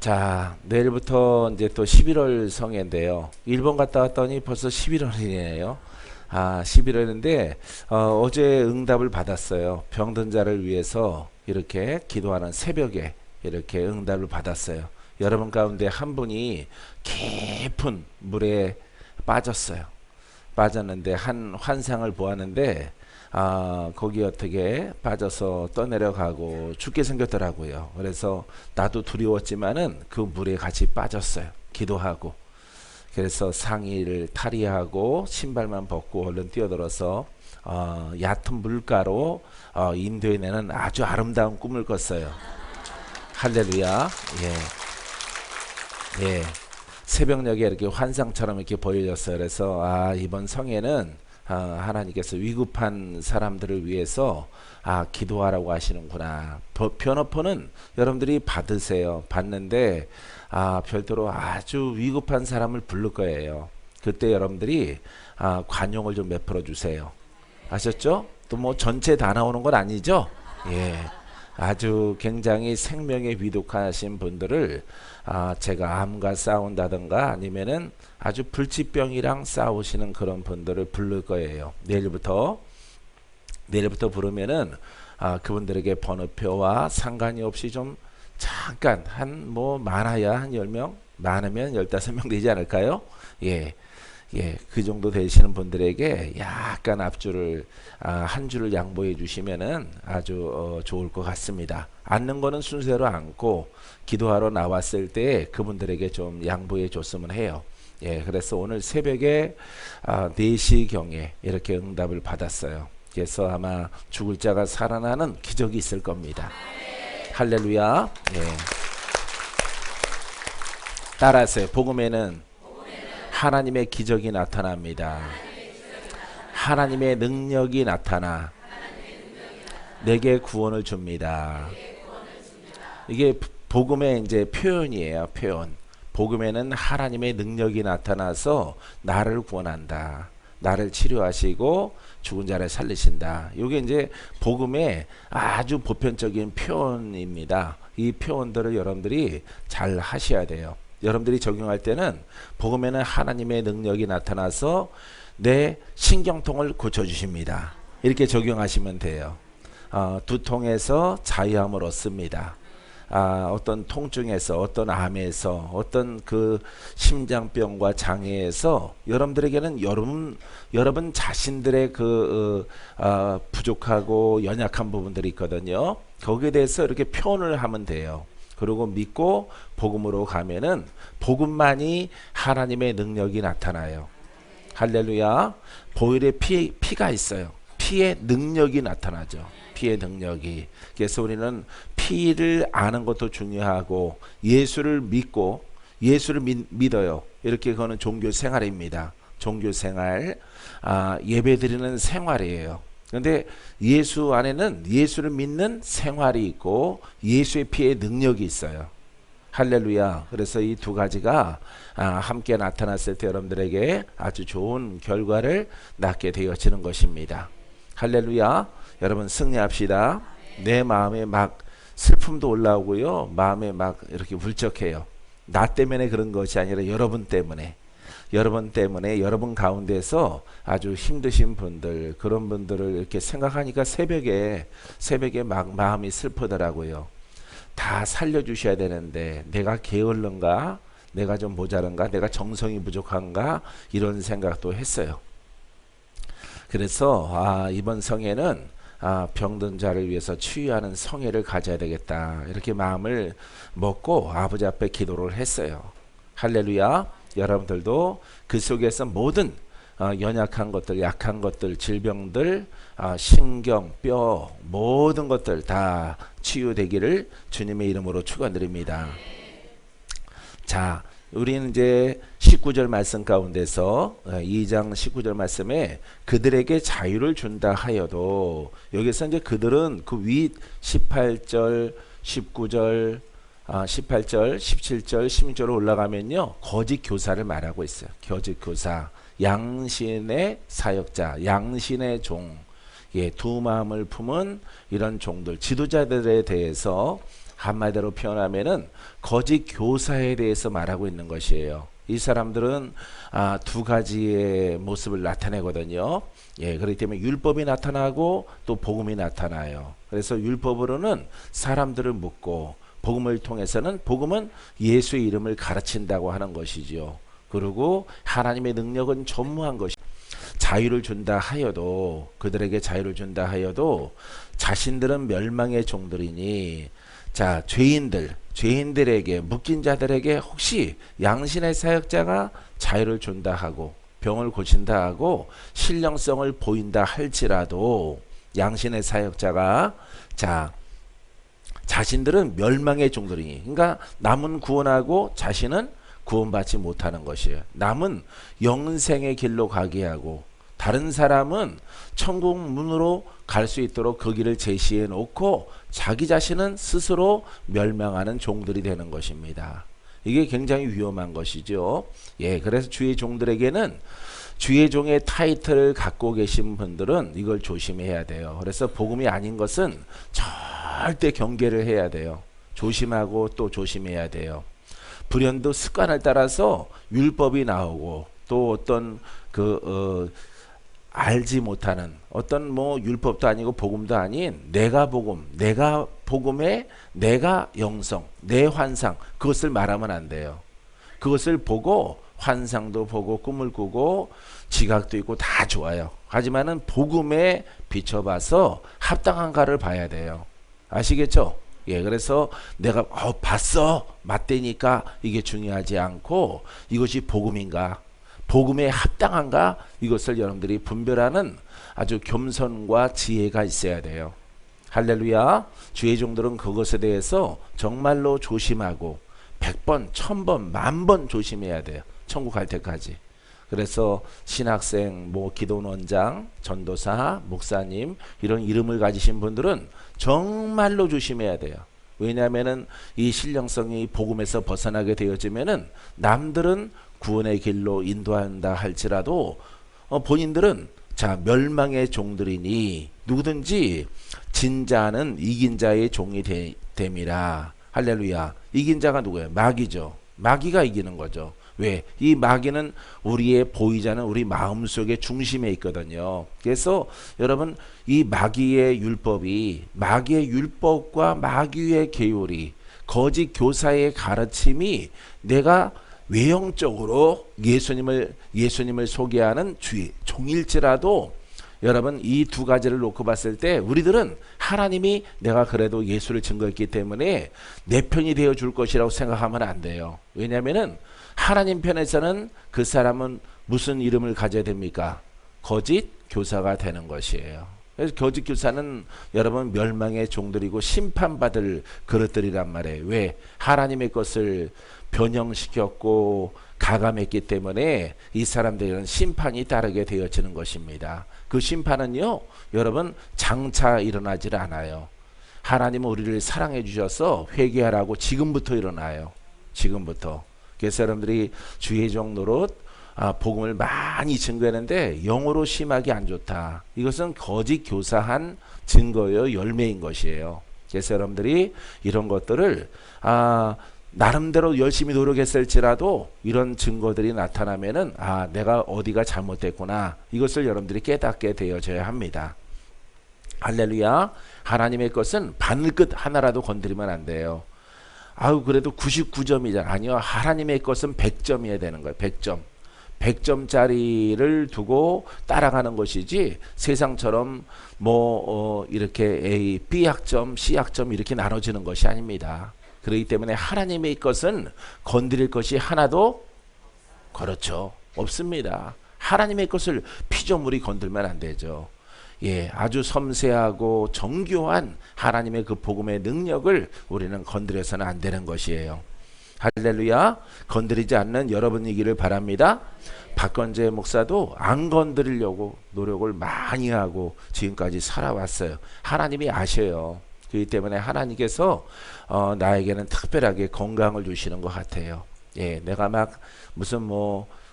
자, 내일부터 이제 또 11월 성회인데요. 일본 갔다 왔더니 벌써 11월이네요. 11월인데 어제 응답을 받았어요. 병든 자를 위해서 이렇게 기도하는 새벽에 이렇게 응답을 받았어요. 여러분 가운데 한 분이 깊은 물에 빠졌어요. 빠졌는데 한 환상을 보았는데 거기 어떻게 빠져서 떠내려가고 죽게 생겼더라고요. 그래서 나도 두려웠지만은 그 물에 같이 빠졌어요. 기도하고. 그래서 상의를 탈의하고 신발만 벗고 얼른 뛰어들어서 얕은 물가로 인도해내는 아주 아름다운 꿈을 꿨어요. 할렐루야. 예. 예. 새벽녘에 이렇게 환상처럼 이렇게 보여졌어요. 그래서 이번 성회는 하나님께서 위급한 사람들을 위해서 기도하라고 하시는구나. 변호포는 여러분들이 받으세요. 받는데 별도로 아주 위급한 사람을 부를 거예요. 그때 여러분들이 관용을 좀 베풀어 주세요. 아셨죠? 또 뭐 전체 다 나오는 건 아니죠? 예. 아주 굉장히 생명에 위독하신 분들을 제가 암과 싸운다든가 아니면은 아주 불치병이랑 싸우시는 그런 분들을 부를 거예요. 내일부터 부르면은 그분들에게 번호표와 상관이 없이 좀 잠깐 한 뭐 많아야 한 10명, 많으면 15명 되지 않을까요? 예. 예, 그 정도 되시는 분들에게 약간 앞줄을 한 줄을 양보해 주시면은 아주 좋을 것 같습니다. 앉는 거는 순서로 앉고 기도하러 나왔을 때 그분들에게 좀 양보해 줬으면 해요. 예, 그래서 오늘 새벽에 4시경에 이렇게 응답을 받았어요. 그래서 아마 죽을 자가 살아나는 기적이 있을 겁니다. 할렐루야. 예. 따라하세요. 복음에는 하나님의 기적이 나타납니다. 하나님의 능력이 나타나 내게 구원을 줍니다. 이게 복음의 이제 표현이에요. 표현. 복음에는 하나님의 능력이 나타나서 나를 구원한다. 나를 치료하시고 죽은 자를 살리신다. 이게 이제 복음의 아주 보편적인 표현입니다. 이 표현들을 여러분들이 잘 하셔야 돼요. 여러분들이 적용할 때는 복음에는 하나님의 능력이 나타나서 내 신경통을 고쳐주십니다. 이렇게 적용하시면 돼요. 두통에서 자유함을 얻습니다. 어떤 통증에서, 어떤 암에서, 어떤 그 심장병과 장애에서 여러분들에게는 여러분 자신들의 그 부족하고 연약한 부분들이 있거든요. 거기에 대해서 이렇게 표현을 하면 돼요. 그리고 믿고 복음으로 가면은 복음만이 하나님의 능력이 나타나요. 할렐루야. 보혈에 피가 있어요. 피의 능력이 나타나죠. 피의 능력이. 그래서 우리는 피를 아는 것도 중요하고 예수를 믿고 예수를 믿어요. 이렇게 그거는 종교 생활입니다. 종교 생활. 예배 드리는 생활이에요. 그런데 예수 안에는 예수를 믿는 생활이 있고 예수의 피의 능력이 있어요. 할렐루야. 그래서 이 두 가지가 함께 나타났을 때 여러분들에게 아주 좋은 결과를 낳게 되어지는 것입니다. 할렐루야. 여러분 승리합시다. 내 마음에 막 슬픔도 올라오고요. 마음에 막 이렇게 울적해요. 나 때문에 그런 것이 아니라 여러분 때문에 여러분 가운데서 아주 힘드신 분들, 그런 분들을 이렇게 생각하니까 새벽에 막 마음이 슬프더라고요. 다 살려주셔야 되는데 내가 게을른가, 내가 좀 모자른가, 내가 정성이 부족한가, 이런 생각도 했어요. 그래서 이번 성회는 병든 자를 위해서 치유하는 성회를 가져야 되겠다, 이렇게 마음을 먹고 아버지 앞에 기도를 했어요. 할렐루야. 여러분들도 그 속에서 모든 연약한 것들, 약한 것들, 질병들, 신경, 뼈, 모든 것들 다 치유되기를 주님의 이름으로 축원드립니다. 자, 우리는 이제 19절 말씀 가운데서 2장 19절 말씀에 그들에게 자유를 준다 하여도, 여기서 이제 그들은 그 위 18절, 19절, 18절, 17절, 16절로 올라가면요, 거짓 교사를 말하고 있어요. 거짓 교사, 양신의 사역자, 양신의 종, 두 마음을 품은 이런 종들, 지도자들에 대해서 한마디로 표현하면은 거짓 교사에 대해서 말하고 있는 것이에요. 이 사람들은 두 가지의 모습을 나타내거든요. 예, 그렇기 때문에 율법이 나타나고 또 복음이 나타나요. 그래서 율법으로는 사람들을 묶고 복음을 통해서는 복음은 예수의 이름을 가르친다고 하는 것이죠. 그리고 하나님의 능력은 전무한 것이 자유를 준다 하여도 그들에게 자유를 준다 하여도 자신들은 멸망의 종들이니 자 죄인들에게 묶인 자들에게 혹시 양신의 사역자가 자유를 준다 하고 병을 고친다 하고 신령성을 보인다 할지라도 양신의 사역자가 자신들은 멸망의 종들이니 그러니까 남은 구원하고 자신은 구원받지 못하는 것이에요. 남은 영생의 길로 가게 하고 다른 사람은 천국 문으로 갈 수 있도록 그 길을 제시해 놓고 자기 자신은 스스로 멸망하는 종들이 되는 것입니다. 이게 굉장히 위험한 것이죠. 예, 그래서 주의 종들에게는 주의 종의 타이틀을 갖고 계신 분들은 이걸 조심해야 돼요. 그래서 복음이 아닌 것은 절대 경계를 해야 돼요. 조심하고 또 조심해야 돼요. 불현도 습관을 따라서 율법이 나오고 또 어떤 알지 못하는 어떤 뭐 율법도 아니고 복음도 아닌 내가 복음의 내가 영성, 내 환상 그것을 말하면 안 돼요. 그것을 보고 환상도 보고 꿈을 꾸고 지각도 있고 다 좋아요. 하지만은 복음에 비춰봐서 합당한가를 봐야 돼요. 아시겠죠? 예, 그래서 내가 봤어 맞대니까 이게 중요하지 않고 이것이 복음인가 복음에 합당한가 이것을 여러분들이 분별하는 아주 겸손과 지혜가 있어야 돼요. 할렐루야. 주의 종들은 그것에 대해서 정말로 조심하고 100번, 1000번, 10,000번 조심해야 돼요. 천국 갈 때까지. 그래서 신학생, 기도원장, 전도사, 목사님 이런 이름을 가지신 분들은 정말로 조심해야 돼요. 왜냐하면은 이 신령성이 복음에서 벗어나게 되어지면은 남들은 구원의 길로 인도한다 할지라도 본인들은 멸망의 종들이니 누구든지 진자는 이긴 자의 종이 됨이라. 할렐루야. 이긴 자가 누구예요? 마귀죠. 마귀가 이기는 거죠. 왜? 이 마귀는 우리의 보이자는 우리 마음속의 중심에 있거든요. 그래서 여러분 이 마귀의 율법과 마귀의 계율이 거짓 교사의 가르침이 내가 외형적으로 예수님을 소개하는 종일지라도 여러분 이 두 가지를 놓고 봤을 때 우리들은 하나님이 내가 그래도 예수를 증거했기 때문에 내 편이 되어 줄 것이라고 생각하면 안 돼요. 왜냐하면은 하나님 편에서는 그 사람은 무슨 이름을 가져야 됩니까? 거짓 교사가 되는 것이에요. 그래서 거짓 교사는 여러분 멸망의 종들이고 심판받을 그릇들이란 말이에요. 왜? 하나님의 것을 변형시켰고 가감했기 때문에 이 사람들은 심판이 따르게 되어지는 것입니다. 그 심판은요 여러분 장차 일어나질 않아요. 하나님은 우리를 사랑해 주셔서 회개하라고 지금부터 일어나요. 지금부터. 그래서 여러분들이 주의 종 노릇 복음을 많이 증거했는데 영어로 심하게 안 좋다. 이것은 거짓 교사한 증거요 열매인 것이에요. 그래서 여러분들이 이런 것들을 나름대로 열심히 노력했을지라도 이런 증거들이 나타나면은 내가 어디가 잘못됐구나 이것을 여러분들이 깨닫게 되어져야 합니다. 할렐루야. 하나님의 것은 바늘끝 하나라도 건드리면 안 돼요. 그래도 99점이잖아. 아니요. 하나님의 것은 100점이어야 되는 거예요. 100점. 100점짜리를 두고 따라가는 것이지 세상처럼 이렇게 A, B 학점, C 학점 이렇게 나눠지는 것이 아닙니다. 그렇기 때문에 하나님의 것은 건드릴 것이 하나도 그렇죠. 없습니다. 하나님의 것을 피조물이 건들면 안 되죠. 예, 아주 섬세하고 정교한 하나님의 그 복음의 능력을 우리는 건드려서는 안 되는 것이에요. 할렐루야. 건드리지 않는 여러분이기를 바랍니다. 박건재 목사도 안 건드리려고 노력을 많이 하고 지금까지 살아왔어요. 하나님이 아셔요. 그렇기 때문에 하나님께서 나에게는 특별하게 건강을 주시는 것 같아요. 예, 내가 막 무슨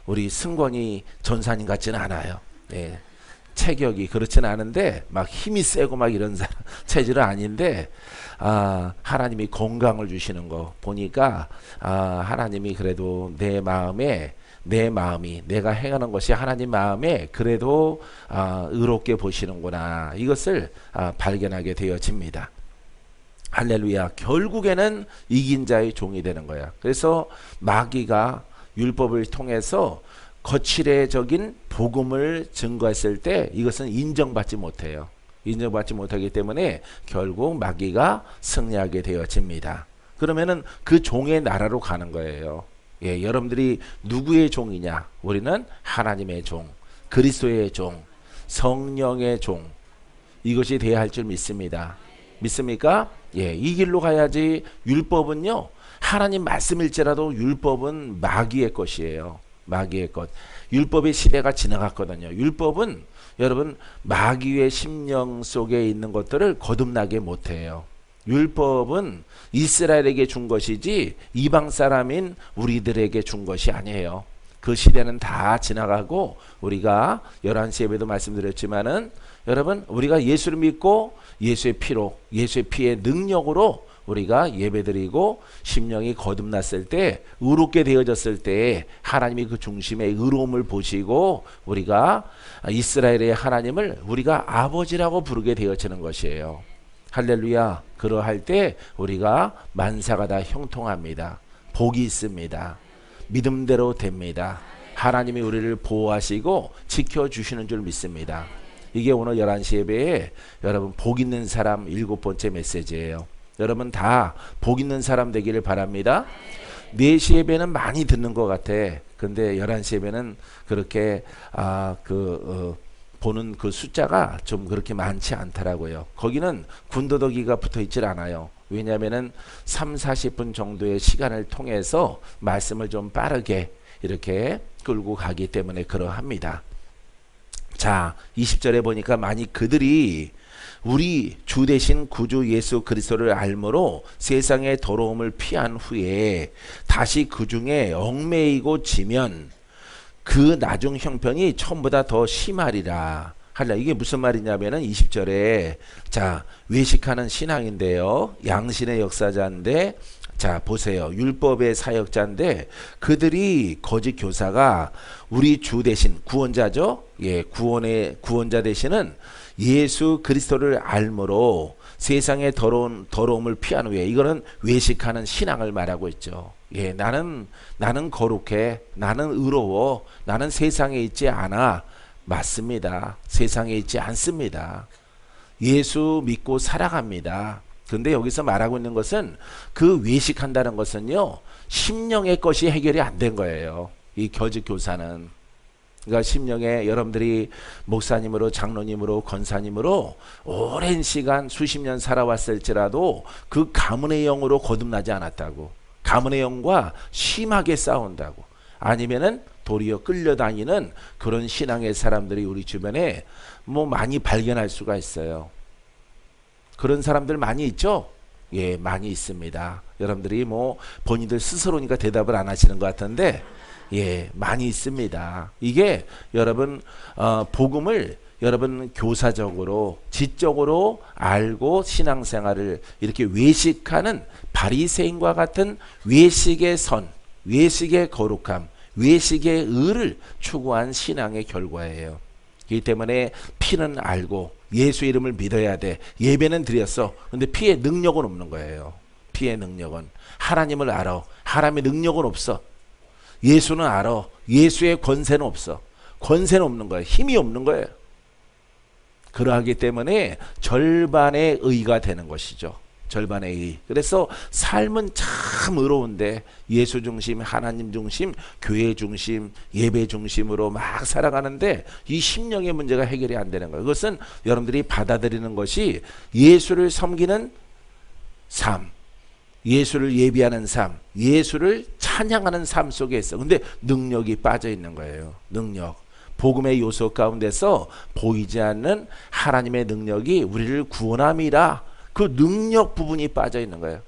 우리 승권이 전사님 같지는 않아요. 예, 체격이 그렇진 않은데 막 힘이 세고 막 이런 체질은 아닌데 하나님이 건강을 주시는 거 보니까 하나님이 그래도 내 마음이 내가 행하는 것이 하나님 마음에 그래도 의롭게 보시는구나, 이것을 발견하게 되어집니다. 할렐루야. 결국에는 이긴 자의 종이 되는 거야. 그래서 마귀가 율법을 통해서 거칠애적인 복음을 증거했을 때 이것은 인정받지 못해요. 인정받지 못하기 때문에 결국 마귀가 승리하게 되어집니다. 그러면은 그 종의 나라로 가는 거예요. 예, 여러분들이 누구의 종이냐? 우리는 하나님의 종, 그리스도의 종, 성령의 종, 이것이 되어야 할 줄 믿습니다. 믿습니까? 예, 이 길로 가야지. 율법은요, 하나님 말씀일지라도 율법은 마귀의 것이에요. 마귀의 것. 율법의 시대가 지나갔거든요. 율법은 여러분 마귀의 심령 속에 있는 것들을 거듭나게 못해요. 율법은 이스라엘에게 준 것이지 이방 사람인 우리들에게 준 것이 아니에요. 그 시대는 다 지나가고 우리가 11시 예배도 말씀드렸지만은 여러분 우리가 예수를 믿고 예수의 피로, 예수의 피의 능력으로 우리가 예배드리고 심령이 거듭났을 때, 의롭게 되어졌을 때 하나님이 그 중심의 의로움을 보시고 우리가 이스라엘의 하나님을 우리가 아버지라고 부르게 되어지는 것이에요. 할렐루야. 그러할 때 우리가 만사가 다 형통합니다. 복이 있습니다. 믿음대로 됩니다. 하나님이 우리를 보호하시고 지켜주시는 줄 믿습니다. 이게 오늘 11시 예배에 여러분 복 있는 사람 7번째 메시지예요. 여러분 다 복 있는 사람 되기를 바랍니다. 4시 예배는 많이 듣는 것 같아. 근데 11시 예배는 그렇게 보는 그 숫자가 좀 그렇게 많지 않더라고요. 거기는 군더더기가 붙어 있질 않아요. 왜냐하면은 3-40분 정도의 시간을 통해서 말씀을 좀 빠르게 이렇게 끌고 가기 때문에 그러합니다. 자, 20절에 보니까 만일 그들이 우리 주 대신 구주 예수 그리스도를 알므로 세상의 더러움을 피한 후에 다시 그 중에 얽매이고 지면 그 나중 형편이 처음보다 더 심하리라. 이게 무슨 말이냐면은 20절에 자, 외식하는 신앙인데요. 양신의 역사자인데 자, 보세요. 율법의 사역자인데 그들이 거짓 교사가 우리 주 대신 구원자죠. 예, 구원자 대신은 예수 그리스도를 알므로 세상의 더러움을 피한 후에, 이거는 외식하는 신앙을 말하고 있죠. 예, 나는 거룩해, 나는 의로워, 나는 세상에 있지 않아. 맞습니다. 세상에 있지 않습니다. 예수 믿고 살아갑니다. 근데 여기서 말하고 있는 것은 그 외식한다는 것은요, 심령의 것이 해결이 안 된 거예요. 이 거짓 교사는. 그러니까 심령에 여러분들이 목사님으로, 장로님으로, 권사님으로 오랜 시간 수십 년 살아왔을지라도 그 가문의 영으로 거듭나지 않았다고, 가문의 영과 심하게 싸운다고, 아니면은 도리어 끌려다니는 그런 신앙의 사람들이 우리 주변에 뭐 많이 발견할 수가 있어요. 그런 사람들 많이 있죠? 예, 많이 있습니다. 여러분들이 뭐 본인들 스스로니까 대답을 안 하시는 것 같은데 예, 많이 있습니다. 이게 여러분 복음을 여러분 교사적으로 지적으로 알고 신앙생활을 이렇게 외식하는 바리새인과 같은 외식의 선, 외식의 거룩함, 외식의 의를 추구한 신앙의 결과예요. 그렇기 때문에 피는 알고 예수 이름을 믿어야 돼. 예배는 드렸어. 근데 피의 능력은 없는 거예요. 피의 능력은. 하나님을 알아. 하나님의 능력은 없어. 예수는 알아. 예수의 권세는 없어. 권세는 없는 거예요. 힘이 없는 거예요. 그러하기 때문에 절반의 의가 되는 것이죠. 절반의 의. 그래서 삶은 참 의로운데 예수 중심, 하나님 중심, 교회 중심, 예배 중심으로 막 살아가는데 이 심령의 문제가 해결이 안 되는 거예요. 그것은 여러분들이 받아들이는 것이 예수를 섬기는 삶, 예수를 예비하는 삶, 예수를 찬양하는 삶 속에 있어. 근데 능력이 빠져 있는 거예요. 능력. 복음의 요소 가운데서 보이지 않는 하나님의 능력이 우리를 구원함이라, 그 능력 부분이 빠져 있는 거예요.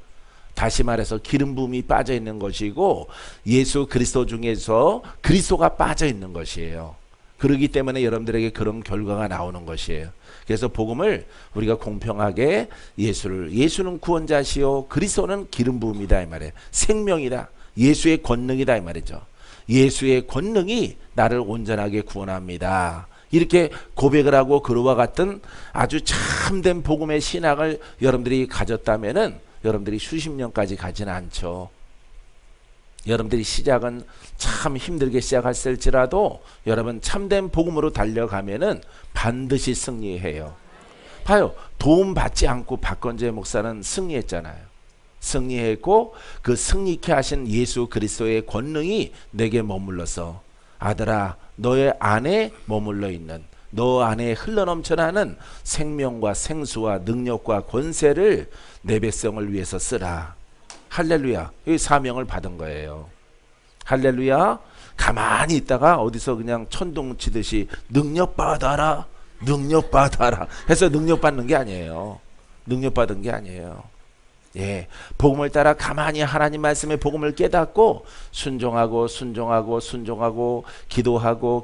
다시 말해서 기름 부음이 빠져 있는 것이고 예수 그리스도 중에서 그리스도가 빠져 있는 것이에요. 그러기 때문에 여러분들에게 그런 결과가 나오는 것이에요. 그래서 복음을 우리가 공평하게 예수는 구원자시요 그리스도는 기름 부음이다 이 말이에요. 생명이다. 예수의 권능이다 이 말이죠. 예수의 권능이 나를 온전하게 구원합니다. 이렇게 고백을 하고 그와 같은 아주 참된 복음의 신앙을 여러분들이 가졌다면은 여러분들이 수십 년까지 가지는 않죠. 여러분들이 시작은 참 힘들게 시작했을지라도 여러분 참된 복음으로 달려가면은 반드시 승리해요. 봐요. 도움 받지 않고 박건재 목사는 승리했잖아요. 승리했고 그 승리케 하신 예수 그리스도의 권능이 내게 머물러서 아들아 너의 안에 머물러 있는 너 안에 흘러넘쳐나는 생명과 생수와 능력과 권세를 내 백성을 위해서 쓰라. 할렐루야. 이 사명을 받은 거예요. 할렐루야. 가만히 있다가 어디서 그냥 천둥 치듯이 능력 받아라. 능력 받아라. 해서 능력 받는 게 아니에요. 능력 받은 게 아니에요. 예, 복음을 따라 가만히 하나님 말씀의 복음을 깨닫고 순종하고 기도하고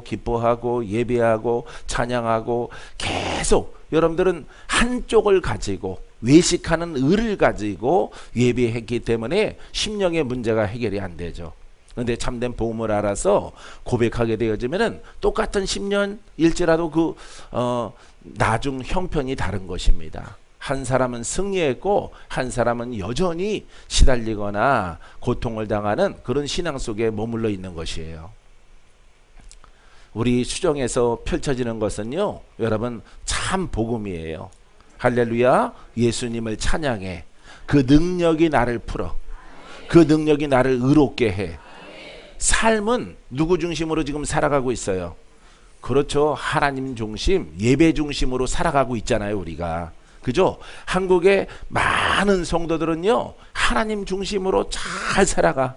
기뻐하고 예배하고 찬양하고 계속 여러분들은 한쪽을 가지고 외식하는 의를 가지고 예배했기 때문에 심령의 문제가 해결이 안 되죠. 그런데 참된 복음을 알아서 고백하게 되어지면은 똑같은 10년일지라도 그 나중 형편이 다른 것입니다. 한 사람은 승리했고 한 사람은 여전히 시달리거나 고통을 당하는 그런 신앙 속에 머물러 있는 것이에요. 우리 수정에서 펼쳐지는 것은요, 여러분 참 복음이에요. 할렐루야. 예수님을 찬양해. 그 능력이 나를 풀어. 그 능력이 나를 의롭게 해. 삶은 누구 중심으로 지금 살아가고 있어요? 그렇죠. 하나님 중심, 예배 중심으로 살아가고 있잖아요, 우리가. 그죠? 한국의 많은 성도들은요, 하나님 중심으로 잘 살아가.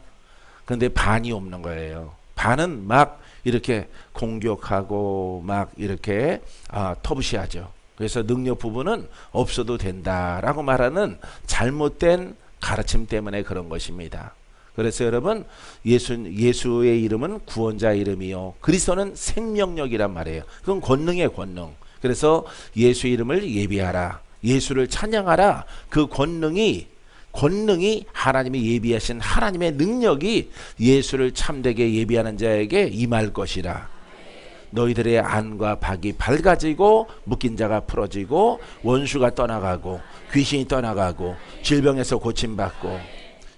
그런데 반이 없는 거예요. 반은 막 이렇게 공격하고 막 이렇게 터부시하죠. 그래서 능력 부분은 없어도 된다라고 말하는 잘못된 가르침 때문에 그런 것입니다. 그래서 여러분, 예수의 이름은 구원자 이름이요 그리스도는 생명력이란 말이에요. 그건 권능의 권능. 그래서 예수 이름을 예비하라. 예수를 찬양하라. 그 권능이 하나님이 예비하신 하나님의 능력이 예수를 참되게 예비하는 자에게 임할 것이라. 너희들의 안과 박이 밝아지고 묶인 자가 풀어지고 원수가 떠나가고 귀신이 떠나가고 질병에서 고침받고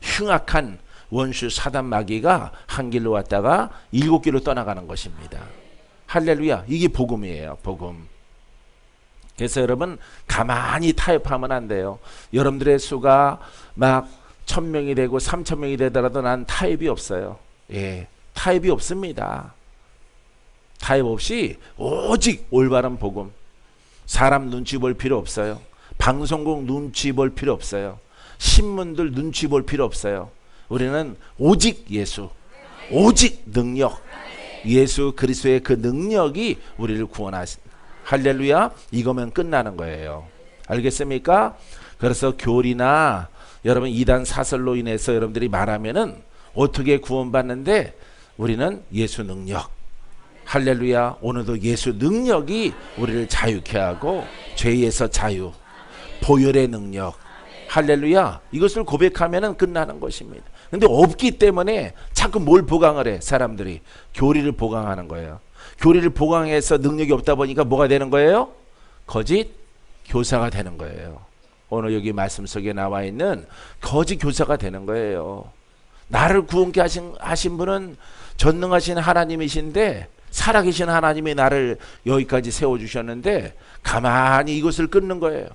흉악한 원수 사단 마귀가 한 길로 왔다가 7길로 떠나가는 것입니다. 할렐루야. 이게 복음이에요. 복음. 그래서 여러분 가만히 타협하면 안 돼요. 여러분들의 수가 막 1000명이 되고 3000명이 되더라도 난 타협이 없어요. 예, 타협이 없습니다. 타협 없이 오직 올바른 복음. 사람 눈치 볼 필요 없어요. 방송국 눈치 볼 필요 없어요. 신문들 눈치 볼 필요 없어요. 우리는 오직 예수, 오직 능력, 예수 그리스도의 그 능력이 우리를 구원하신 할렐루야. 이거면 끝나는 거예요. 알겠습니까? 그래서 교리나 여러분 이단 사설로 인해서 여러분들이 말하면은 어떻게 구원받는데 우리는 예수 능력. 할렐루야. 오늘도 예수 능력이 우리를 자유케 하고 죄에서 자유, 보혈의 능력. 할렐루야. 이것을 고백하면은 끝나는 것입니다. 근데 없기 때문에 자꾸 뭘 보강을 해? 사람들이 교리를 보강하는 거예요. 교리를 보강해서 능력이 없다 보니까 뭐가 되는 거예요? 거짓 교사가 되는 거예요. 오늘 여기 말씀 속에 나와 있는 거짓 교사가 되는 거예요. 나를 구원케 하신 분은 전능하신 하나님이신데 살아계신 하나님이 나를 여기까지 세워주셨는데 가만히 이것을 끊는 거예요.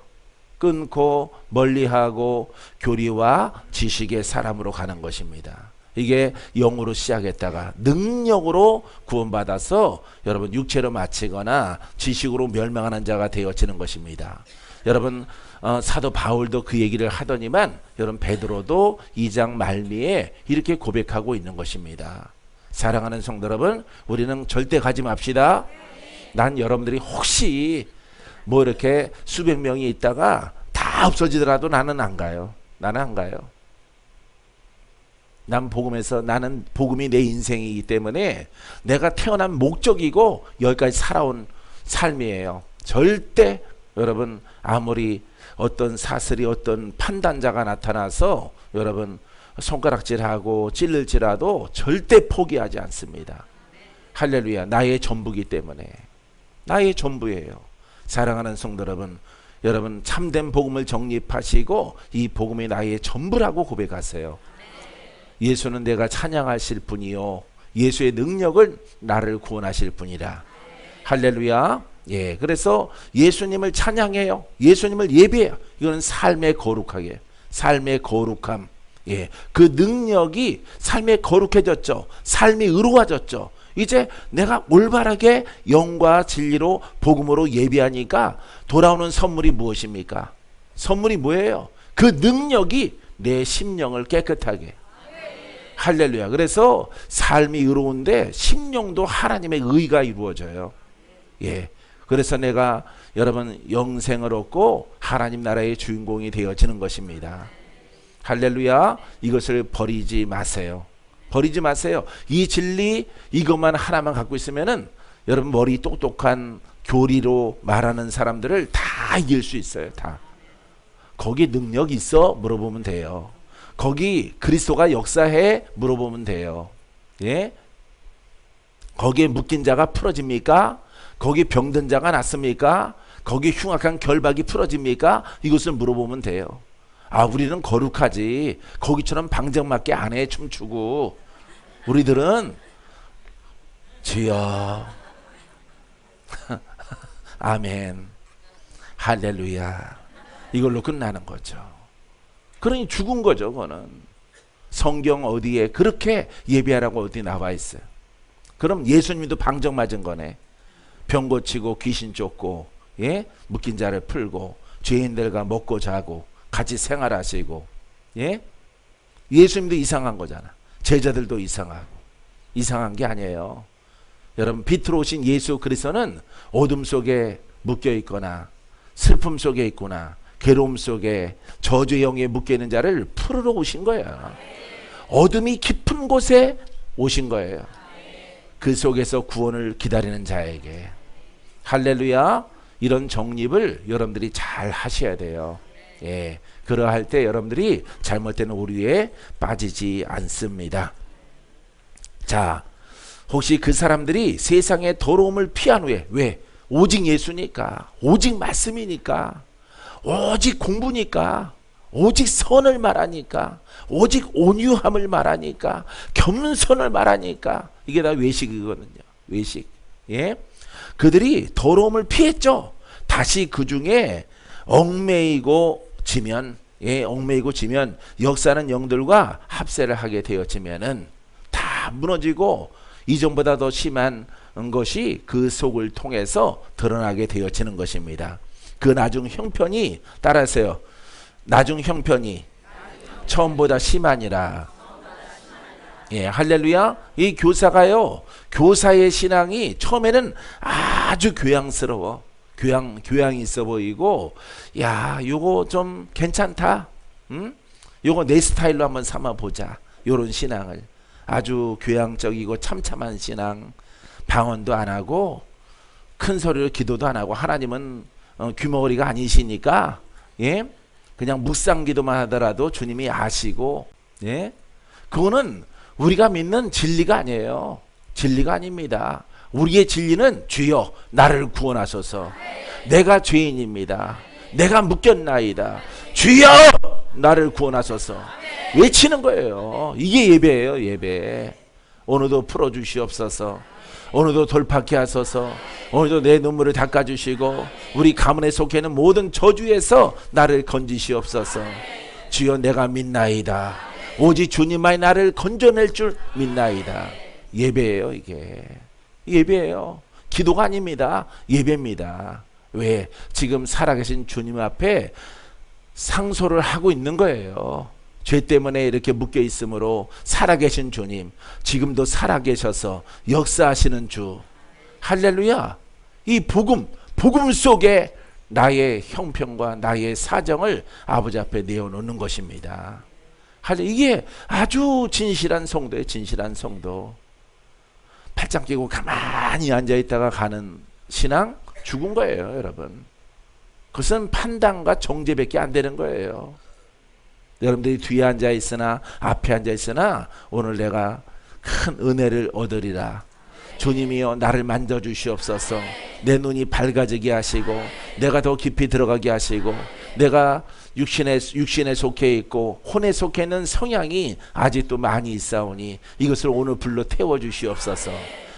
끊고 멀리하고 교리와 지식의 사람으로 가는 것입니다. 이게 영으로 시작했다가 능력으로 구원받아서 여러분 육체로 마치거나 지식으로 멸망하는 자가 되어지는 것입니다. 여러분 사도 바울도 그 얘기를 하더니만 여러분 베드로도 2장 말미에 이렇게 고백하고 있는 것입니다. 사랑하는 성도 여러분, 우리는 절대 가지 맙시다. 난 여러분들이 혹시 뭐 이렇게 수백 명이 있다가 다 없어지더라도 나는 안 가요. 나는 안 가요. 난 복음에서 나는 복음이 내 인생이기 때문에 내가 태어난 목적이고 여기까지 살아온 삶이에요. 절대 여러분 아무리 어떤 사슬이 어떤 판단자가 나타나서 여러분 손가락질하고 찔릴지라도 절대 포기하지 않습니다. 할렐루야. 나의 전부기 때문에 나의 전부예요. 사랑하는 성도 여러분, 여러분 참된 복음을 정립하시고 이 복음이 나의 전부라고 고백하세요. 예수는 내가 찬양하실 분이요 예수의 능력은 나를 구원하실 분이라. 할렐루야. 예, 그래서 예수님을 찬양해요. 예수님을 예배해요. 이거는 삶의 거룩하게, 삶의 거룩함. 예, 그 능력이 삶에 거룩해졌죠. 삶이 의로워졌죠. 이제 내가 올바르게 영과 진리로 복음으로 예배하니까 돌아오는 선물이 무엇입니까? 선물이 뭐예요? 그 능력이 내 심령을 깨끗하게. 할렐루야. 그래서 삶이 의로운데 심령도 하나님의 의가 이루어져요. 예. 그래서 내가 여러분 영생을 얻고 하나님 나라의 주인공이 되어지는 것입니다. 할렐루야. 이것을 버리지 마세요. 버리지 마세요. 이 진리 이것만 하나만 갖고 있으면은 여러분 머리 똑똑한 교리로 말하는 사람들을 다 이길 수 있어요. 다. 거기 능력 있어? 물어보면 돼요. 거기 그리스도가 역사해? 물어보면 돼요. 예? 거기에 묶인 자가 풀어집니까? 거기 병든 자가 낫습니까? 거기 흉악한 결박이 풀어집니까? 이것을 물어보면 돼요. 아, 우리는 거룩하지. 거기처럼 방정맞게 안 해 춤추고. 우리들은 주여 아멘 할렐루야 이걸로 끝나는 거죠. 그러니 죽은 거죠. 그거는 성경 어디에 그렇게 예배하라고 어디 나와 있어요. 그럼 예수님도 방정 맞은 거네. 병 고치고 귀신 쫓고 예? 묶인 자를 풀고 죄인들과 먹고 자고 같이 생활하시고 예? 예수님도 이상한 거잖아. 제자들도 이상하고. 이상한 게 아니에요. 여러분 빛으로 오신 예수 그리스도는 어둠 속에 묶여 있거나 슬픔 속에 있거나 괴로움 속에 저주의 영에 묶여 있는 자를 풀으러 오신 거예요. 어둠이 깊은 곳에 오신 거예요. 그 속에서 구원을 기다리는 자에게. 할렐루야. 이런 정립을 여러분들이 잘 하셔야 돼요. 예, 그러할 때 여러분들이 잘못된 오류에 빠지지 않습니다. 자, 혹시 그 사람들이 세상의 더러움을 피한 후에 왜? 오직 예수니까, 오직 말씀이니까, 오직 공부니까, 오직 선을 말하니까, 오직 온유함을 말하니까, 겸손을 말하니까 이게 다 외식이거든요. 외식. 예, 그들이 더러움을 피했죠. 다시 그 중에 얽매이고 지면, 예, 얽매이고 지면 역사는 영들과 합세를 하게 되어지면은 다 무너지고 이전보다 더 심한 것이 그 속을 통해서 드러나게 되어지는 것입니다. 그 나중 형편이 따라하세요. 나중 형편이 처음보다 심하니라. 예, 할렐루야. 이 교사가요, 교사의 신앙이 처음에는 아주 교양스러워. 교양이 있어 보이고, 야, 요거 좀 괜찮다. 응? 요거 내 스타일로 한번 삼아 보자. 요런 신앙을. 아주 교양적이고 참참한 신앙. 방언도 안 하고 큰 소리로 기도도 안 하고 하나님은 귀머거리가 아니시니까 예? 그냥 묵상 기도만 하더라도 주님이 아시고 예? 그거는 우리가 믿는 진리가 아니에요. 진리가 아닙니다. 우리의 진리는 주여 나를 구원하소서. 내가 죄인입니다. 내가 묶였나이다. 주여 나를 구원하소서. 외치는 거예요. 이게 예배예요. 예배. 오늘도 풀어주시옵소서. 오늘도 돌파케 하소서. 오늘도 내 눈물을 닦아주시고 우리 가문에 속해 있는 모든 저주에서 나를 건지시옵소서. 주여 내가 믿나이다. 오직 주님만이 나를 건져낼 줄 믿나이다. 예배예요. 이게 예배예요. 기도가 아닙니다. 예배입니다. 왜? 지금 살아계신 주님 앞에 상소를 하고 있는 거예요. 죄 때문에 이렇게 묶여 있으므로 살아계신 주님, 지금도 살아계셔서 역사하시는 주. 할렐루야. 이 복음 속에 나의 형편과 나의 사정을 아버지 앞에 내어놓는 것입니다. 이게 아주 진실한 성도예요. 진실한 성도. 팔짱 끼고 가만히 앉아있다가 가는 신앙 죽은 거예요, 여러분. 그것은 판단과 정죄밖에 안 되는 거예요. 여러분들이 뒤에 앉아있으나 앞에 앉아있으나 오늘 내가 큰 은혜를 얻으리라. 주님이여 나를 만져주시옵소서. 내 눈이 밝아지게 하시고 내가 더 깊이 들어가게 하시고 내가 육신에 속해 있고 혼에 속해 있는 성향이 아직도 많이 있사오니 이것을 오늘 불러 태워주시옵소서.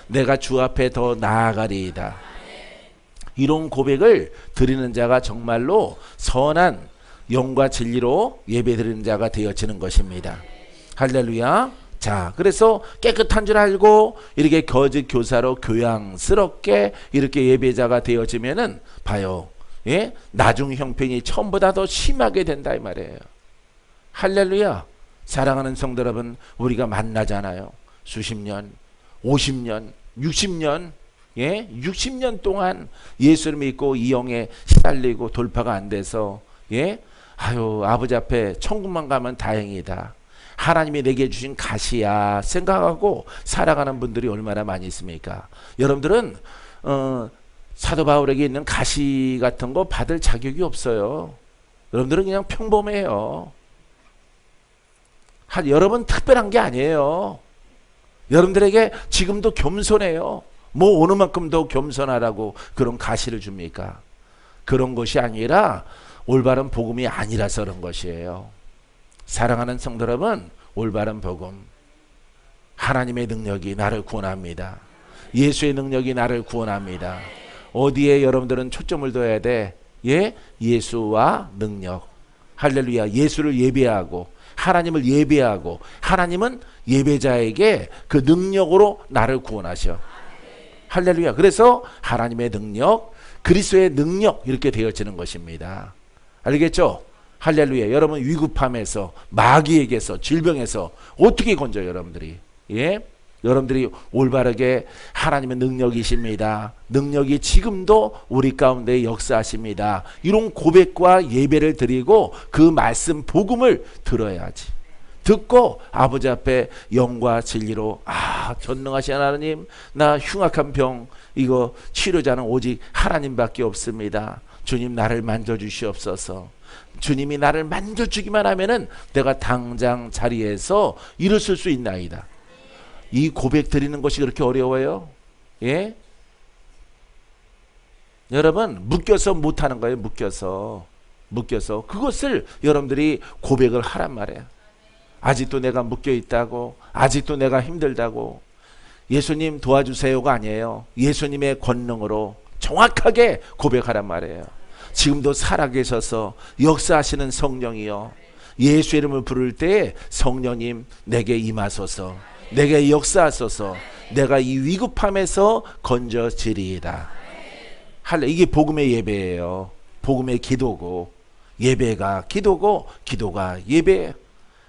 내가 주 앞에 더 나아가리이다. 이런 고백을 드리는 자가 정말로 선한 영과 진리로 예배드리는 자가 되어지는 것입니다. 할렐루야. 자, 그래서 깨끗한 줄 알고 이렇게 거짓 교사로 교양스럽게 이렇게 예배자가 되어지면은 봐요. 예? 나중 형편이 처음보다 더 심하게 된다 이 말이에요. 할렐루야. 사랑하는 성도 여러분, 우리가 만나잖아요. 수십 년, 50년, 60년, 예? 60년 동안 예수를 믿고 이 영에 시달리고 돌파가 안 돼서, 예? 아유, 아버지 앞에 천국만 가면 다행이다. 하나님이 내게 주신 가시야 생각하고 살아가는 분들이 얼마나 많이 있습니까? 여러분들은 사도 바울에게 있는 가시 같은 거 받을 자격이 없어요. 여러분들은 그냥 평범해요. 여러분 특별한 게 아니에요. 여러분들에게 지금도 겸손해요. 뭐 어느 만큼 더 겸손하라고 그런 가시를 줍니까? 그런 것이 아니라 올바른 복음이 아니라서 그런 것이에요. 사랑하는 성도 여러분, 올바른 복음, 하나님의 능력이 나를 구원합니다. 예수의 능력이 나를 구원합니다. 어디에 여러분들은 초점을 둬야 돼? 예? 예수와 능력. 할렐루야. 예수를 예배하고 하나님을 예배하고 하나님은 예배자에게 그 능력으로 나를 구원하셔. 할렐루야. 그래서 하나님의 능력, 그리스도의 능력 이렇게 되어지는 것입니다. 알겠죠? 할렐루야. 여러분 위급함에서 마귀에게서 질병에서 어떻게 건져요 여러분들이? 예? 여러분들이 올바르게 하나님의 능력이십니다. 능력이 지금도 우리 가운데 역사하십니다. 이런 고백과 예배를 드리고 그 말씀 복음을 들어야지. 듣고 아버지 앞에 영과 진리로 전능하신 하나님, 나 흉악한 병 이거 치료자는 오직 하나님밖에 없습니다. 주님 나를 만져주시옵소서. 주님이 나를 만져주기만 하면은 내가 당장 자리에서 일어설 수 있나이다. 이 고백 드리는 것이 그렇게 어려워요? 예? 여러분 묶여서 못하는 거예요. 묶여서 그것을 여러분들이 고백을 하란 말이에요. 아직도 내가 묶여 있다고, 아직도 내가 힘들다고. 예수님 도와주세요가 아니에요. 예수님의 권능으로 정확하게 고백하란 말이에요. 지금도 살아계셔서 역사하시는 성령이요, 예수 이름을 부를 때 성령님 내게 임하소서, 내게 역사하소서, 내가 이 위급함에서 건져지리이다. 이게 복음의 예배예요. 복음의 기도고, 예배가 기도고, 기도가 예배예요.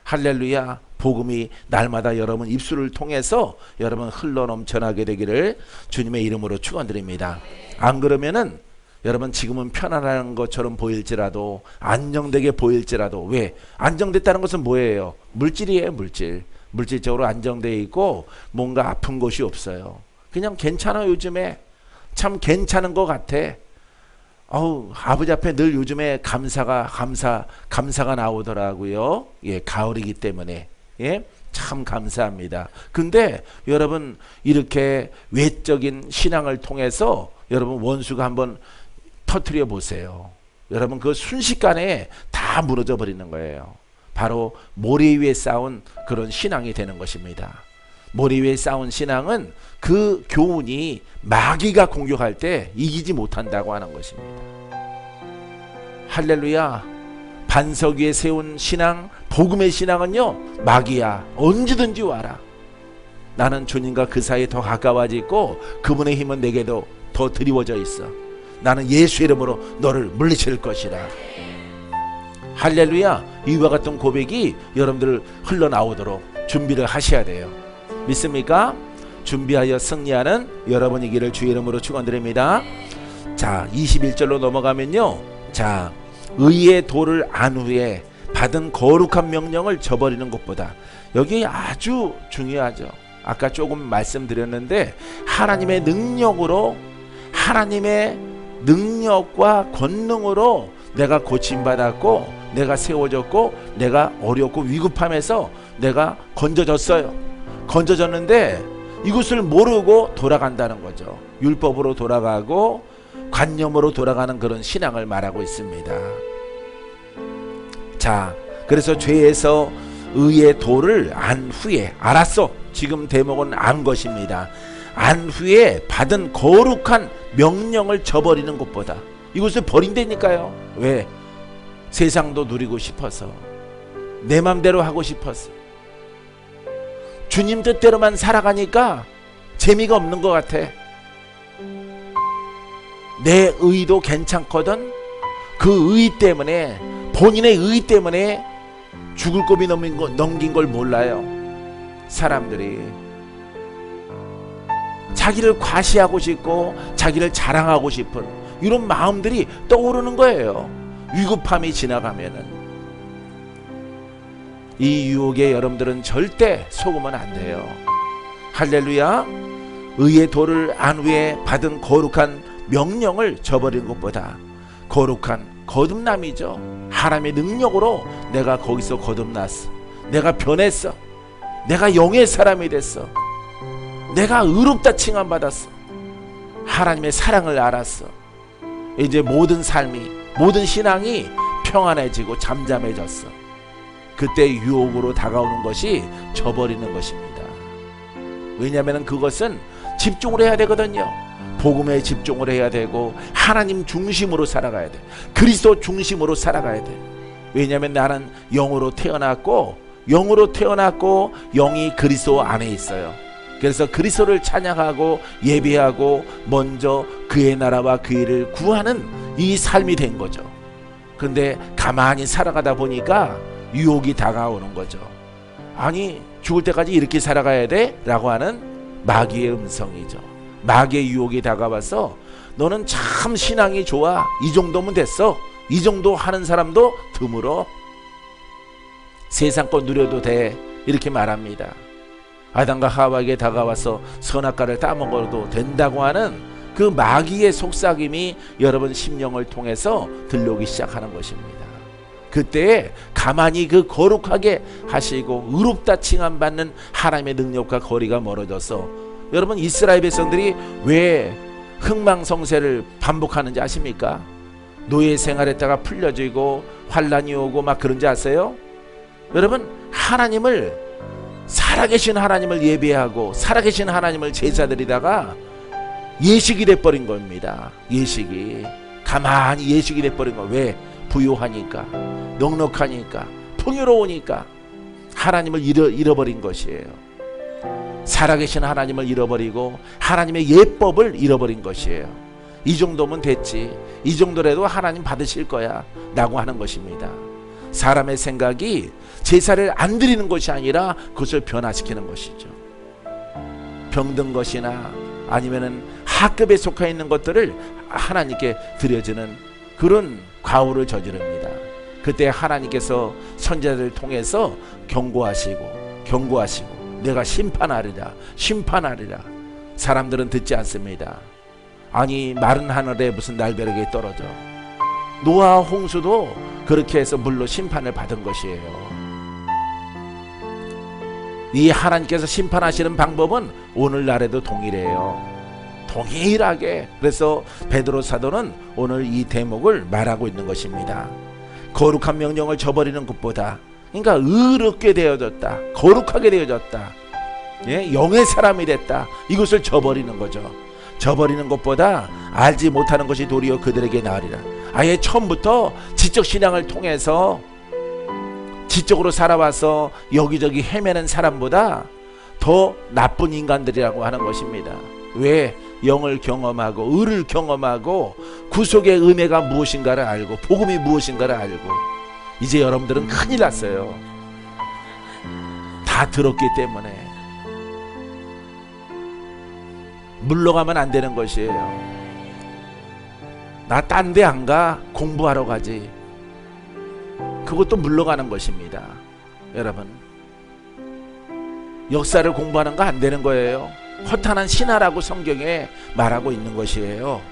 할렐루야. 복음이 날마다 여러분 입술을 통해서 여러분 흘러 넘쳐나게 되기를 주님의 이름으로 축원드립니다. 안 그러면은 여러분 지금은 편안한 것처럼 보일지라도, 안정되게 보일지라도, 왜? 안정됐다는 것은 뭐예요? 물질이에요. 물질적으로 안정되어 있고 뭔가 아픈 것이 없어요. 그냥 괜찮아. 요즘에 참 괜찮은 것 같아. 아버지 앞에 늘 요즘에 감사가 나오더라고요. 예, 가을이기 때문에. 예, 참 감사합니다. 근데 여러분 이렇게 외적인 신앙을 통해서 여러분 원수가 한번 터뜨려 보세요. 여러분 그 순식간에 다 무너져 버리는 거예요. 바로 모래 위에 쌓은 그런 신앙이 되는 것입니다. 모래 위에 쌓은 신앙은 그 교훈이 마귀가 공격할 때 이기지 못한다고 하는 것입니다. 할렐루야. 반석 위에 세운 신앙, 복음의 신앙은요, 마귀야 언제든지 와라. 나는 주님과 그 사이에 더 가까워지고 그분의 힘은 내게도 더 드리워져 있어. 나는 예수 이름으로 너를 물리칠 것이라. 할렐루야. 이와 같은 고백이 여러분들 흘러나오도록 준비를 하셔야 돼요. 믿습니까? 준비하여 승리하는 여러분이기를 주의 이름으로 축원드립니다. 자, 21절로 넘어가면요, 자, 의의 도를 안 후에 받은 거룩한 명령을 저버리는 것보다, 여기 아주 중요하죠. 아까 조금 말씀드렸는데 하나님의 능력으로, 하나님의 능력과 권능으로 내가 고침받았고, 내가 세워졌고, 내가 어렵고 위급함에서 내가 건져졌어요. 건져졌는데 이것을 모르고 돌아간다는 거죠. 율법으로 돌아가고 관념으로 돌아가는 그런 신앙을 말하고 있습니다. 자, 그래서 죄에서 의의 도를 안 후에, 알았어. 지금 대목은 안 것입니다. 안 후에 받은 거룩한 명령을 저버리는 것보다, 이것을 버린다니까요. 왜? 세상도 누리고 싶어서, 내 맘대로 하고 싶어서, 주님 뜻대로만 살아가니까 재미가 없는 것 같아. 내 의도 괜찮거든. 그 의 때문에, 본인의 의 때문에 죽을 고비 넘긴 걸 몰라요. 사람들이 자기를 과시하고 싶고 자기를 자랑하고 싶은 이런 마음들이 떠오르는 거예요. 위급함이 지나가면은. 이 유혹에 여러분들은 절대 속으면 안 돼요. 할렐루야. 의의 도를 안 후에 받은 거룩한 명령을 저버린 것보다, 거룩한 거듭남이죠. 하나님의 능력으로 내가 거기서 거듭났어. 내가 변했어. 내가 영의 사람이 됐어. 내가 의롭다 칭함받았어. 하나님의 사랑을 알았어. 이제 모든 삶이, 모든 신앙이 평안해지고 잠잠해졌어. 그때 유혹으로 다가오는 것이 저버리는 것입니다. 왜냐하면 그것은 집중을 해야 되거든요. 복음에 집중을 해야 되고 하나님 중심으로 살아가야 돼. 그리스도 중심으로 살아가야 돼. 왜냐하면 나는 영으로 태어났고 영이 그리스도 안에 있어요. 그래서 그리스도를 찬양하고 예배하고 먼저 그의 나라와 그 일을 구하는 이 삶이 된 거죠. 그런데 가만히 살아가다 보니까 유혹이 다가오는 거죠. 아니, 죽을 때까지 이렇게 살아가야 돼? 라고 하는 마귀의 음성이죠. 마귀의 유혹이 다가와서 너는 참 신앙이 좋아. 이 정도면 됐어. 이 정도 하는 사람도 드물어. 세상 거 누려도 돼. 이렇게 말합니다. 아담과 하와에게 다가와서 선악과를 따먹어도 된다고 하는 그 마귀의 속삭임이 여러분 심령을 통해서 들려오기 시작하는 것입니다. 그때 가만히 그 거룩하게 하시고 의롭다 칭함받는 하나님의 능력과 거리가 멀어져서, 여러분 이스라엘 백성들이 왜 흥망성쇠를 반복하는지 아십니까? 노예 생활했다가 풀려지고 환란이 오고 막 그런지 아세요? 여러분, 하나님을, 살아계신 하나님을 예배하고 살아계신 하나님을 제사드리다가 예식이 돼버린 겁니다. 예식이, 가만히 예식이 돼버린 거예요. 왜? 부유하니까, 넉넉하니까, 풍요로우니까 하나님을 잃어버린 것이에요. 살아계신 하나님을 잃어버리고 하나님의 예법을 잃어버린 것이에요. 이 정도면 됐지, 이 정도라도 하나님 받으실 거야 라고 하는 것입니다. 사람의 생각이 제사를 안 드리는 것이 아니라 그것을 변화시키는 것이죠. 병든 것이나 아니면은 하급에 속해 있는 것들을 하나님께 드려지는 그런 과오를 저지릅니다. 그때 하나님께서 선지자들을 통해서 경고하시고 내가 심판하리라. 사람들은 듣지 않습니다. 아니, 마른 하늘에 무슨 날벼락이 떨어져. 노아와 홍수도 그렇게 해서 물로 심판을 받은 것이에요. 이 하나님께서 심판하시는 방법은 오늘날에도 동일해요. 동일하게. 그래서 베드로 사도는 오늘 이 대목을 말하고 있는 것입니다. 거룩한 명령을 저버리는 것보다, 그러니까 의롭게 되어졌다, 거룩하게 되어졌다, 예? 영의 사람이 됐다, 이것을 저버리는 거죠. 저버리는 것보다 알지 못하는 것이 도리어 그들에게 나으리라. 아예 처음부터 지적 신앙을 통해서 지적으로 살아와서 여기저기 헤매는 사람보다 더 나쁜 인간들이라고 하는 것입니다. 왜? 영을 경험하고 의를 경험하고 구속의 은혜가 무엇인가를 알고 복음이 무엇인가를 알고. 이제 여러분들은 큰일 났어요. 다 들었기 때문에. 물러가면 안 되는 것이에요. 나 딴 데 안 가, 공부하러 가지. 그것도 물러가는 것입니다. 여러분, 역사를 공부하는 거 안 되는 거예요. 허탄한 신화라고 성경에 말하고 있는 것이에요.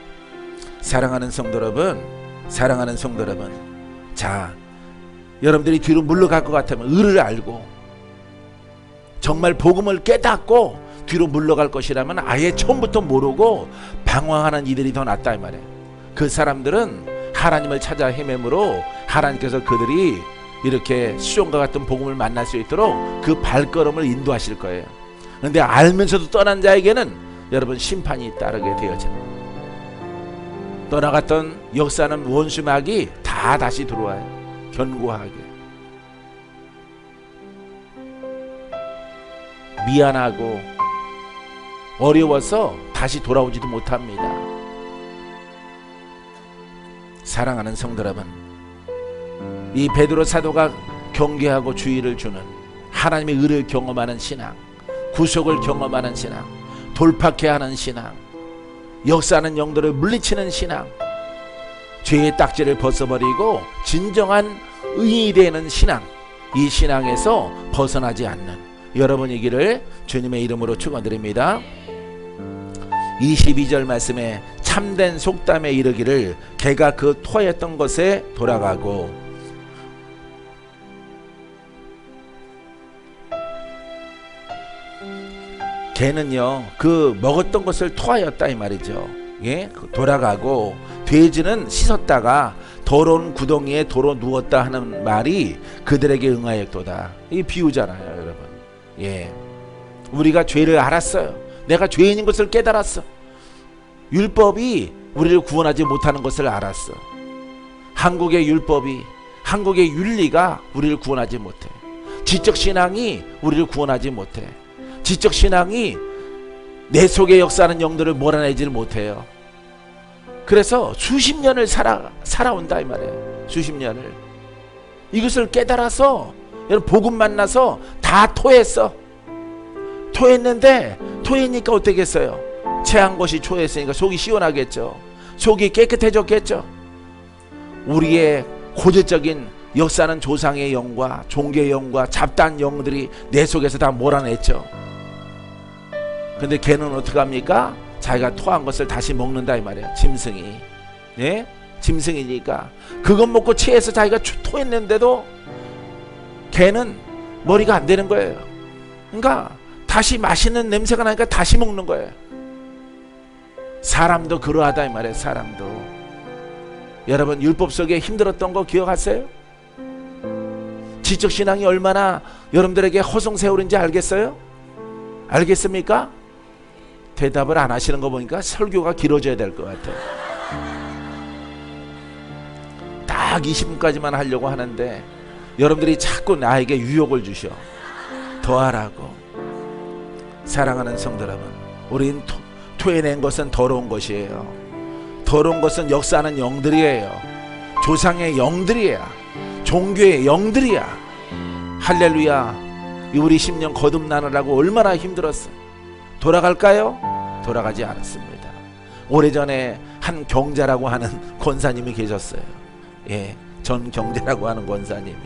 사랑하는 성도 여러분, 사랑하는 성도 여러분, 자, 여러분들이 뒤로 물러갈 것 같으면 의를 알고 정말 복음을 깨닫고 뒤로 물러갈 것이라면 아예 처음부터 모르고 방황하는 이들이 더 낫다 이 말이에요. 그 사람들은 하나님을 찾아 헤매므로 하나님께서 그들이 이렇게 시온과 같은 복음을 만날 수 있도록 그 발걸음을 인도하실 거예요. 그런데 알면서도 떠난 자에게는 여러분 심판이 따르게 되어져요. 떠나갔던 역사는 원수막이 다 다시 들어와요. 견고하게. 미안하고 어려워서 다시 돌아오지도 못합니다. 사랑하는 성도 여러분, 이 베드로 사도가 경계하고 주의를 주는 하나님의 의를 경험하는 신앙, 구속을 경험하는 신앙, 돌파케 하는 신앙, 역사하는 영들을 물리치는 신앙, 죄의 딱지를 벗어버리고 진정한 의인이 되는 신앙, 이 신앙에서 벗어나지 않는 여러분이기를 주님의 이름으로 축원드립니다. 22절 말씀에 참된 속담에 이르기를 개가 그 토했던 것에 돌아가고, 개는요 그 먹었던 것을 토하였다 이 말이죠. 예? 돌아가고, 돼지는 씻었다가 더러운 구덩이에 도로 누웠다 하는 말이 그들에게 응하였도다. 이 비유잖아요 여러분. 예, 우리가 죄를 알았어요. 내가 죄인인 것을 깨달았어. 율법이 우리를 구원하지 못하는 것을 알았어. 한국의 율법이, 한국의 윤리가 우리를 구원하지 못해. 지적신앙이 우리를 구원하지 못해. 지적신앙이 내 속에 역사하는 영들을 몰아내지를 못해요. 그래서 수십 년을 살아온다 이 말이에요. 수십 년을. 이것을 깨달아서 여러분 복음 만나서 다 토했어. 토했는데 토했으니까 어떻겠어요? 체한 것이 토했으니까 속이 시원하겠죠. 속이 깨끗해졌겠죠. 우리의 고질적인 역사는 조상의 영과 종교의 영과 잡다한 영들이 내 속에서 다 몰아냈죠. 근데 걔는 어떡합니까? 자기가 토한 것을 다시 먹는다 이 말이야. 짐승이. 예? 짐승이니까 그것 먹고 체해서 자기가 토했는데도 걔는 머리가 안 되는 거예요. 그러니까 다시 맛있는 냄새가 나니까 다시 먹는 거예요. 사람도 그러하다 이 말이에요. 사람도. 여러분 율법 속에 힘들었던 거 기억하세요? 지적신앙이 얼마나 여러분들에게 허송세월인지 알겠어요? 알겠습니까? 대답을 안 하시는 거 보니까 설교가 길어져야 될 것 같아요. 딱 20분까지만 하려고 하는데 여러분들이 자꾸 나에게 유혹을 주셔. 더 하라고. 사랑하는 성도 여러분, 우린 토해낸 것은 더러운 것이에요. 더러운 것은 역사하는 영들이에요. 조상의 영들이야. 종교의 영들이야. 할렐루야. 우리 10년 거듭나느라고 얼마나 힘들었어. 돌아갈까요? 돌아가지 않았습니다. 오래전에 한 경자라고 하는 권사님이 계셨어요. 예, 전 경자라고 하는 권사님이.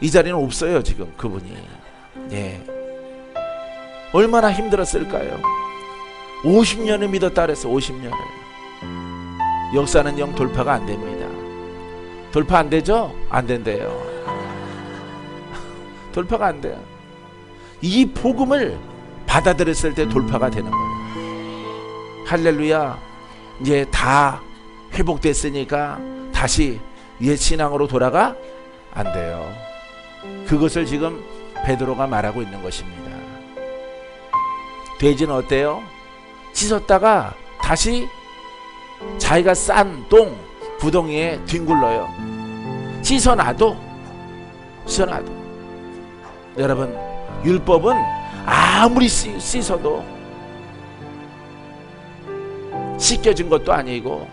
이 자리는 없어요 지금 그분이. 예, 얼마나 힘들었을까요? 50년을 믿었다 그랬어. 50년을. 역사는 영 돌파가 안 됩니다. 돌파 안 되죠? 안 된대요. 돌파가 안 돼요. 이 복음을 받아들였을 때 돌파가 되는 거예요. 할렐루야. 이제 다 회복됐으니까 다시 옛 신앙으로 돌아가? 안 돼요. 그것을 지금 베드로가 말하고 있는 것입니다. 돼지는 어때요? 씻었다가 다시 자기가 싼 똥 구덩이에 뒹굴러요. 씻어놔도. 여러분 율법은 아무리 씻어도 씻겨진 것도 아니고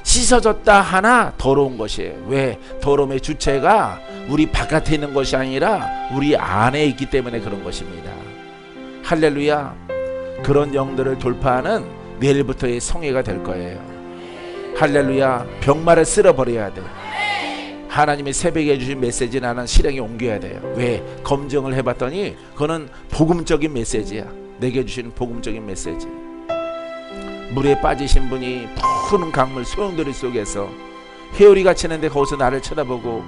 씻어졌다 하나 더러운 것이에요. 왜? 더러움의 주체가 우리 바깥에 있는 것이 아니라 우리 안에 있기 때문에 그런 것입니다. 할렐루야. 그런 영들을 돌파하는 내일부터의 성회가 될 거예요. 할렐루야. 병마를 쓸어버려야 돼. 하나님이 새벽에 주신 메시지 나는 실행에 옮겨야 돼요. 왜? 검증을 해봤더니 그거는 복음적인 메시지야. 내게 주신 복음적인 메시지. 물에 빠지신 분이 푸른 강물 소용돌이 속에서 회오리가 치는데 거기서 나를 쳐다보고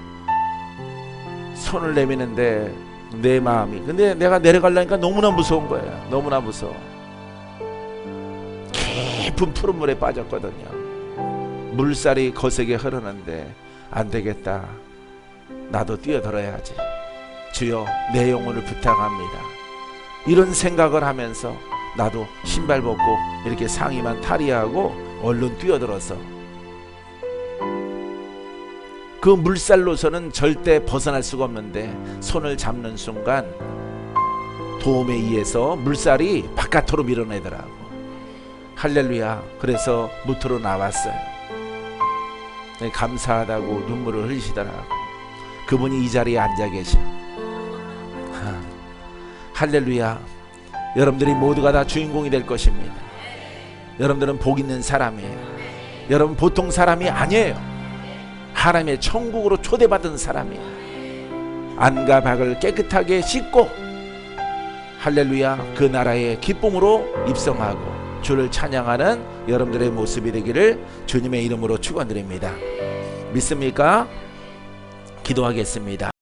손을 내미는데 내 마음이, 근데 내가 내려가려니까 너무나 무서운 거야. 너무나 무서워. 깊은 푸른 물에 빠졌거든요. 물살이 거세게 흐르는데 안 되겠다. 나도 뛰어들어야지. 주여 내 영혼을 부탁합니다. 이런 생각을 하면서 나도 신발 벗고 이렇게 상의만 탈의하고 얼른 뛰어들어서 그 물살로서는 절대 벗어날 수가 없는데 손을 잡는 순간 도움에 의해서 물살이 바깥으로 밀어내더라고. 할렐루야. 그래서 무트로 나왔어요. 감사하다고 눈물을 흘리시더라고. 그분이 이 자리에 앉아 계셔. 할렐루야. 여러분들이 모두가 다 주인공이 될 것입니다. 여러분들은 복 있는 사람이에요. 여러분 보통 사람이 아니에요. 하나님의 천국으로 초대받은 사람이에요. 안과 박을 깨끗하게 씻고 할렐루야 그 나라의 기쁨으로 입성하고 주를 찬양하는 여러분들의 모습이 되기를 주님의 이름으로 축원드립니다. 믿습니까? 기도하겠습니다.